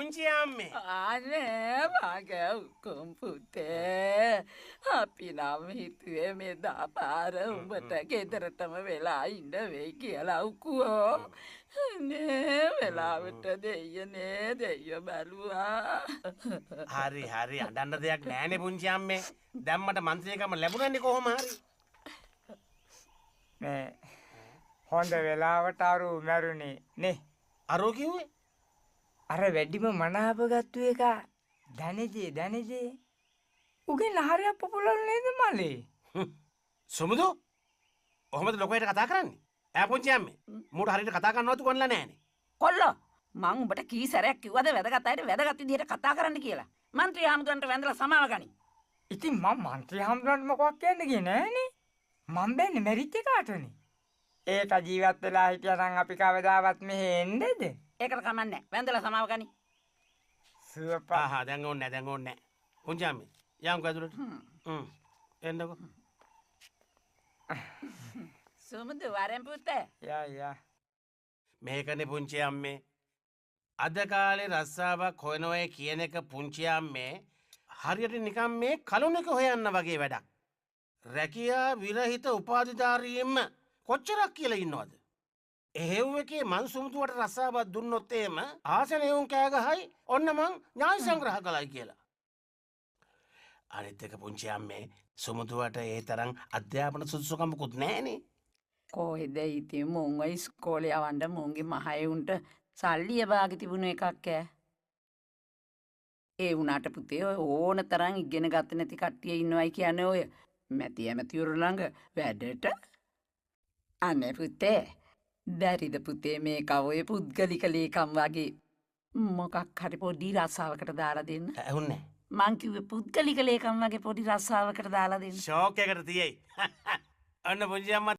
පුංචි අම්මේ. අනේ මගේ උකුම් පුතේ. අපි නම් හිතුවේ මේ දාපාර උඹට ගෙදරටම වෙලා ඉන්න වෙයි කියලා උකුවෝ. නේ වෙලාවට දෙයියෝ බැලුවා. හරි අඬන්න දෙයක් නෑනේ පුංචි අම්මේ. දැන් මට මන්ත්‍රීකම ලැබුණානේ කොහොම හරි. මේ හොඳ වෙලාවට අරු මැරුණේ නේ. අරෝ කිව්වේ? අර වැඩිම මනාප ගත්තු එක ධනජේ. උගේ නහරයක් පොපුලල් නේද මලේ? සුමුදු ඔහොමද ලොකයට කතා කරන්නේ? ඈ පුංචි අම්මේ මූට හරියට කතා කරන්නවත් කොල්ලා නෑනේ. කොල්ලෝ මං උඹට කී සැරයක් කිව්වද වැදගත් අයට වැදගත් විදිහට කතා කරන්න කියලා. මන්ත්‍රී හාමුදුරන්ට වැඳලා සමාව ගනි. ඉතින් මම මන්ත්‍රී හාමුදුරන්ට මොකක් කියන්නේ කියේ නෑනේ. මම බෑනේ මැරිච්ච කාටනේ. ඒක ජීවත් වෙලා හිටියනම් අපි කවදාවත් මෙහෙ එන්නේද? ඒකට කමන්නේ. වැඳලා සමාව ගනි. සුවපා. දැන් ඕනේ නෑ. පුංචි අම්මේ යම්කෝ ඇතුළට. එන්නකෝ. සුමුදු වරෙන් පුතේ. යා. මේකනේ පුංචි අම්මේ. අද කාලේ රස්සාවක් හොයනවයි කියන එක පුංචි අම්මේ හරියට නිකන් මේ කලුණක හොයන්න වගේ වැඩක්. රැකියා විරහිත උපාධිධාරීන්ම කොච්චරක් කියලා ඉන්නවද? එහෙව් එකේ මං සුමුදුවට රස්සාවක් දුන්නොත් එහෙම ආසනේ උන් කෑ ගහයි ඔන්න මං ඥාන සංග්‍රහ කළයි කියලා. අනිත් එක පුංචි අම්මේ සුමුදුවට ඒ තරම් අධ්‍යාපන සුදුසුකමකුත් නැහනේ. කොහෙද ඉතින් මුංග ඉස්කෝලේ යවන්න මුංගේ මහයුන්ට සල්ලි එබාගේ තිබුණ එකක් ඈ. ඒ වුණාට පුතේ ඔය ඕන තරම් ඉගෙන ගත්ත නැති කට්ටිය ඉන්නවයි කියන්නේ ඔය මැති ඇමතිවරු ළඟ වැඩට. අනේ පුතේ බැරිද පුතේ මේක ඔය පුද්ගලික ලේකම් වගේ මොකක් හරි පොඩි රස්සාවකට දාලා දෙන්න. ඇහුන්නේ මං කිව්වේ පුද්ගලික ලේකම් වගේ පොඩි රස්සාවකට දාලා දෙන්න. ෂෝක් එකකට තියෙයි. අන්න පුංචි අම්මා